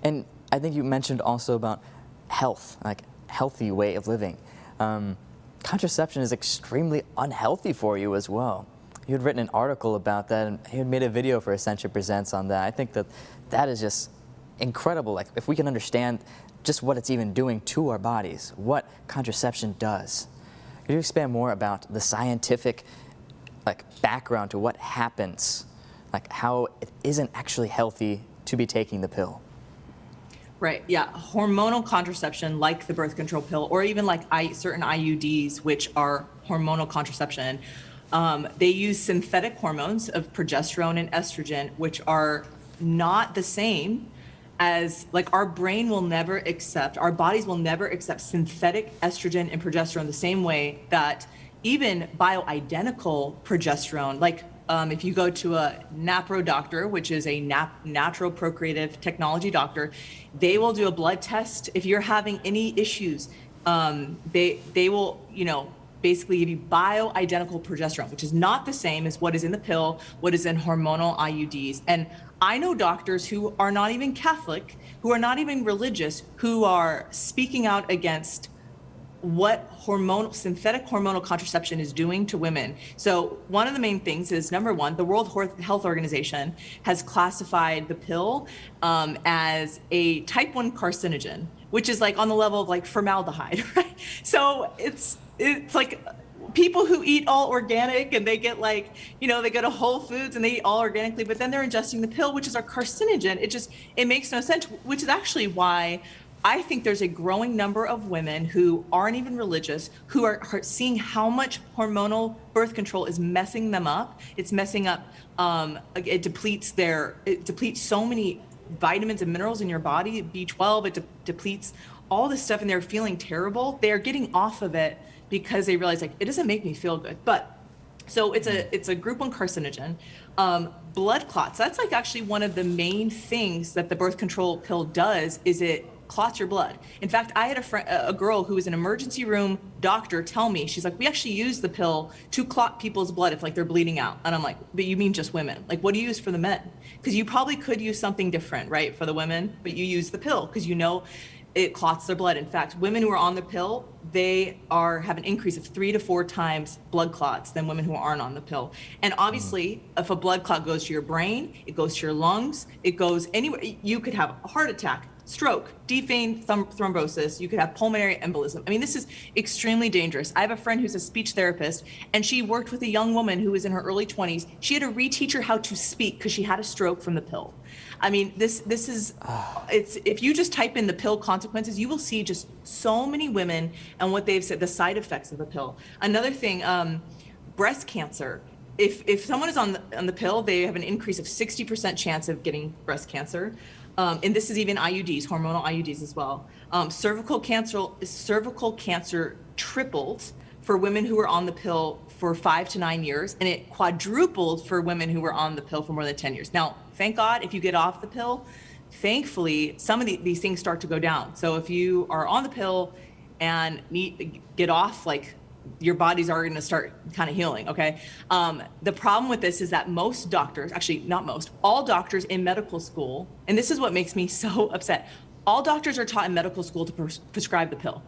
And I think you mentioned also about health, like healthy way of living. Contraception is extremely unhealthy for you as well. You had written an article about that, and you had made a video for Ascension Presents on that. I think that that is just incredible. Like, if we can understand just what it's even doing to our bodies, what contraception does. Could you expand more about the scientific background to what happens, like how it isn't actually healthy to be taking the pill? Right. Yeah. Hormonal contraception, like the birth control pill, or even like certain IUDs, which are hormonal contraception, they use synthetic hormones of progesterone and estrogen, which are not the same as, like, our brain will never accept, our bodies will never accept synthetic estrogen and progesterone the same way that even bioidentical progesterone, like if you go to a NAPRO doctor, which is a natural procreative technology doctor, they will do a blood test. If you're having any issues, they will, basically give you bioidentical progesterone, which is not the same as what is in the pill, what is in hormonal IUDs. And I know doctors who are not even Catholic, who are not even religious, who are speaking out against what synthetic hormonal contraception is doing to women. So one of the main things is, number one, the World Health Organization has classified the pill as a type 1 carcinogen, which is like on the level of like formaldehyde, right? So it's like people who eat all organic and they get they go to Whole Foods and they eat all organically, but then they're ingesting the pill, which is a carcinogen. It makes no sense, which is actually why I think there's a growing number of women who aren't even religious, who are seeing how much hormonal birth control is messing them up. It's messing up, it depletes so many vitamins and minerals in your body, B12, it depletes all this stuff, and they're feeling terrible. They're getting off of it because they realize, like, it doesn't make me feel good. But so it's a group 1 carcinogen. Blood clots, that's like actually one of the main things that the birth control pill does, is it clots your blood. In fact, I had a girl who was an emergency room doctor tell me, she's like, we actually use the pill to clot people's blood if they're bleeding out. And I'm like, but you mean just women? Like, what do you use for the men? Because you probably could use something different, right, for the women, but you use the pill because it clots their blood. In fact, women who are on the pill, they have an increase of 3 to 4 times blood clots than women who aren't on the pill. And obviously, if a blood clot goes to your brain, it goes to your lungs, it goes anywhere. You could have a heart attack, stroke, deep vein thrombosis, you could have pulmonary embolism. I mean, this is extremely dangerous. I have a friend who's a speech therapist, and she worked with a young woman who was in her early 20s. She had to reteach her how to speak because she had a stroke from the pill. I mean, this is, if you just type in the pill consequences, you will see just so many women and what they've said, the side effects of the pill. Another thing, breast cancer. If someone is on the pill, they have an increase of 60% chance of getting breast cancer. And this is even IUDs, hormonal IUDs as well. Cervical cancer tripled for women who were on the pill for 5 to 9 years, and it quadrupled for women who were on the pill for more than 10 years. Now, thank God, if you get off the pill, thankfully, some of these things start to go down. So if you are on the pill and get off, like, your body's already going to start kind of healing, okay? The problem with this is that most doctors, actually not most, all doctors in medical school, and this is what makes me so upset, all doctors are taught in medical school to prescribe the pill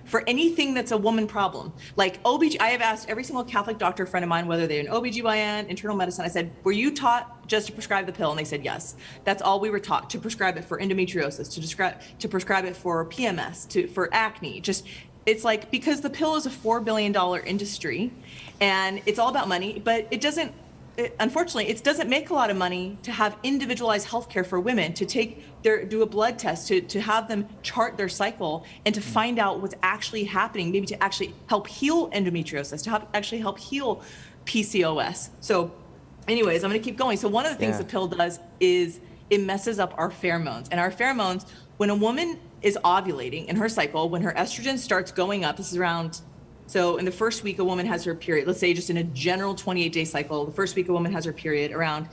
for anything that's a woman problem. Like I have asked every single Catholic doctor friend of mine, whether they're an OBGYN, internal medicine, I said, were you taught just to prescribe the pill? And they said, yes. That's all we were taught, to prescribe it for endometriosis, to prescribe it for PMS, for acne, it's like, because the pill is a $4 billion industry and it's all about money, but unfortunately, it doesn't make a lot of money to have individualized healthcare for women, to do a blood test, to have them chart their cycle and to find out what's actually happening, maybe to actually help heal endometriosis, to actually help heal PCOS. So anyways, I'm going to keep going. So one of the things the pill does is it messes up our pheromones. And our pheromones, when a woman is ovulating in her cycle, when her estrogen starts going up, this is around, so in the first week a woman has her period, let's say just in a general 28-day cycle, the first week a woman has her period, around,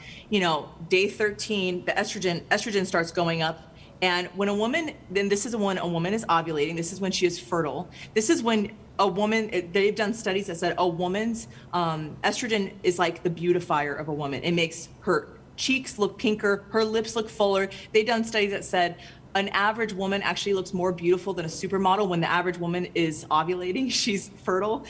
day 13, the estrogen starts going up. And when a woman, then this is when a woman is ovulating, this is when she is fertile. This is when a woman, they've done studies that said a woman's estrogen is like the beautifier of a woman. It makes her cheeks look pinker, her lips look fuller. They've done studies that said an average woman actually looks more beautiful than a supermodel when the average woman is ovulating, she's fertile.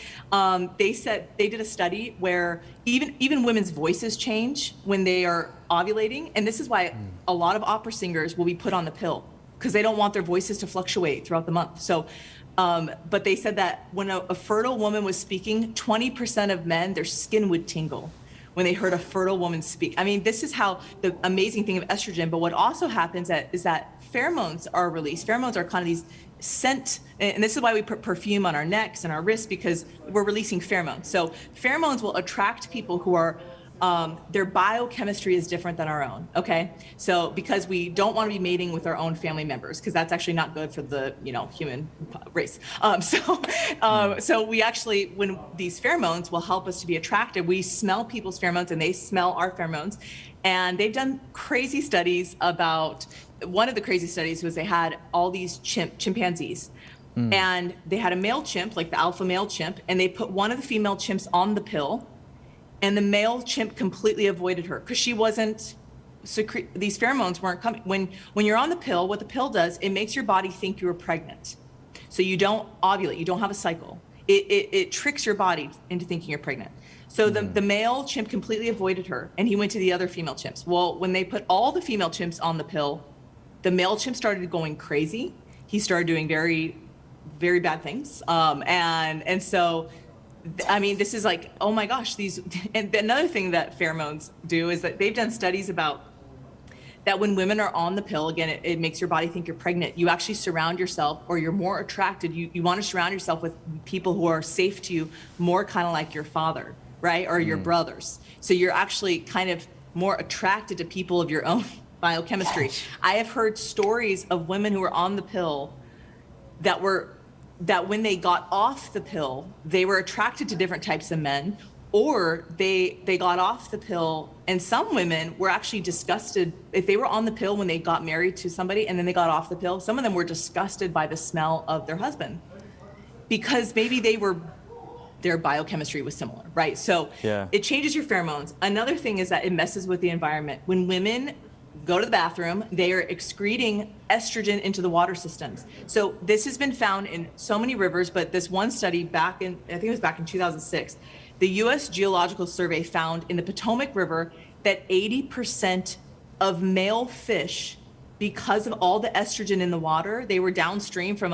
They said they did a study where even women's voices change when they are ovulating. And this is why a lot of opera singers will be put on the pill, because they don't want their voices to fluctuate throughout the month. So, but they said that when a fertile woman was speaking, 20% of men, their skin would tingle when they heard a fertile woman speak. I mean, this is how the amazing thing of estrogen, but what also happens is that pheromones are released. Pheromones are kind of these scent, and this is why we put perfume on our necks and our wrists, because we're releasing pheromones. So pheromones will attract people who are, their biochemistry is different than our own, okay? So because we don't want to be mating with our own family members, because that's actually not good for the, human race. So we actually, when these pheromones will help us to be attracted, we smell people's pheromones and they smell our pheromones. And they've done crazy studies about, one of the crazy studies was they had all these chimpanzees. And they had a male chimp, like the alpha male chimp, and they put one of the female chimps on the pill, and the male chimp completely avoided her because she wasn't these pheromones weren't coming. When you're on the pill, what the pill does, it makes your body think you were pregnant. So you don't ovulate, you don't have a cycle. It tricks your body into thinking you're pregnant. So the male chimp completely avoided her, and he went to the other female chimps. Well, when they put all the female chimps on the pill, the male chimp started going crazy. He started doing very, very bad things. And so, I mean, this is like, oh my gosh, and another thing that pheromones do is that they've done studies about that when women are on the pill, again, it makes your body think you're pregnant. You actually surround yourself, or you're more attracted. You want to surround yourself with people who are safe to you, more kind of like your father, right? Or your brothers. So you're actually kind of more attracted to people of your own biochemistry. I have heard stories of women who were on the pill that when they got off the pill, they were attracted to different types of men, or they got off the pill, and some women were actually disgusted. If they were on the pill when they got married to somebody and then they got off the pill, some of them were disgusted by the smell of their husband because maybe their biochemistry was similar, right? So it changes your pheromones. Another thing is that it messes with the environment. When women go to the bathroom, they are excreting estrogen into the water systems. So this has been found in so many rivers, but this one study I think it was back in 2006, the U.S. Geological Survey found in the Potomac River that 80% of male fish, because of all the estrogen in the water, they were downstream from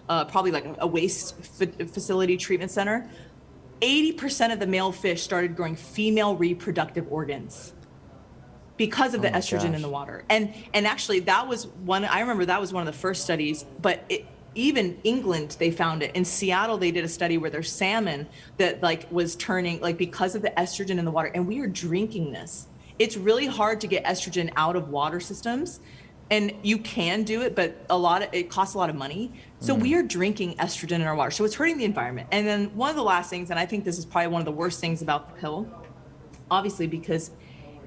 probably like a waste facility treatment center. 80% of the male fish started growing female reproductive organs because of the estrogen in the water. And actually I remember that was one of the first studies, but even England, they found it. In Seattle, they did a study where there's salmon that was turning, because of the estrogen in the water. And we are drinking this. It's really hard to get estrogen out of water systems. And you can do it, but it costs a lot of money. So we are drinking estrogen in our water. So it's hurting the environment. And then one of the last things, and I think this is probably one of the worst things about the pill, obviously, because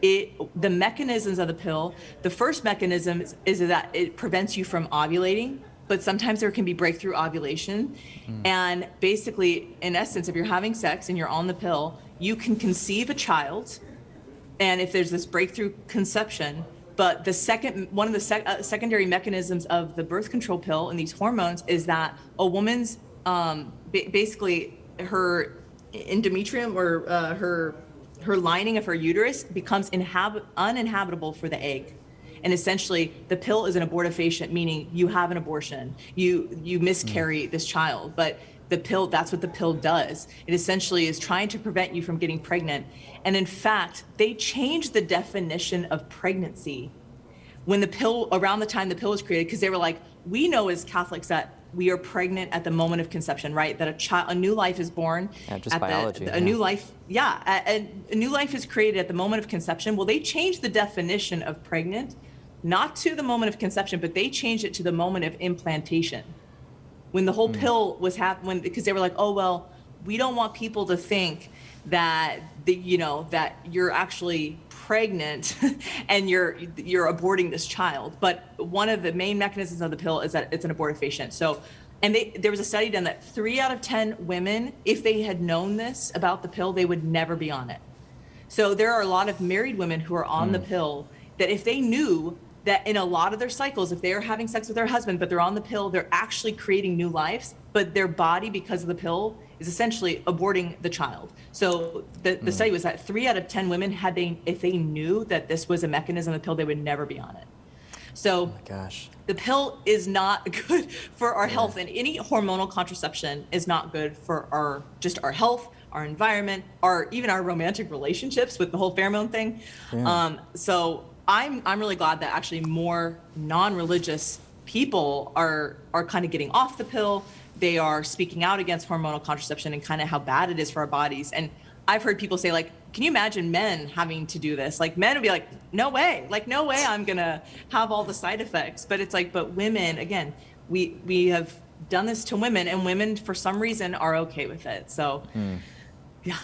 the mechanisms of the pill, the first mechanism is that it prevents you from ovulating, but sometimes there can be breakthrough ovulation. And basically, in essence, if you're having sex and you're on the pill, you can conceive a child. And if there's this breakthrough conception, but one of the secondary mechanisms of the birth control pill and these hormones is that a woman's, basically her endometrium, or her lining of her uterus becomes uninhabitable for the egg. And essentially, the pill is an abortifacient, meaning you have an abortion, you miscarry this child. But the pill, that's what the pill does. It essentially is trying to prevent you from getting pregnant. And in fact, they changed the definition of pregnancy around the time the pill was created, because they were like, we know as Catholics that we are pregnant at the moment of conception, right? That a new life is born. Yeah, just biology. A new life, a new life is created at the moment of conception. Well, they changed the definition of pregnant, not to the moment of conception, but they changed it to the moment of implantation. When the whole pill was happening, because they were like, oh, well, we don't want people to think that that you're actually pregnant and you're aborting this child. But one of the main mechanisms of the pill is that it's an abortifacient. So, and there was a study done that 3 out of 10 women, if they had known this about the pill, they would never be on it. So there are a lot of married women who are on the pill that if they knew that in a lot of their cycles, if they are having sex with their husband, but they're on the pill, they're actually creating new lives, but their body, because of the pill, is essentially aborting the child. So the study was that 3 out of 10 women, if they knew that this was a mechanism of the pill, they would never be on it. So Oh my gosh. the pill is not good for our health, and any hormonal contraception is not good for our health, our environment, even our romantic relationships with the whole pheromone thing. Yeah. So I'm really glad that actually more non-religious people are kind of getting off the pill. They are speaking out against hormonal contraception and kind of how bad it is for our bodies. And I've heard people say, like, can you imagine men having to do this? Like, men would be like, no way I'm gonna have all the side effects. But it's like, but women, again, we have done this to women, and women for some reason are okay with it. So yeah.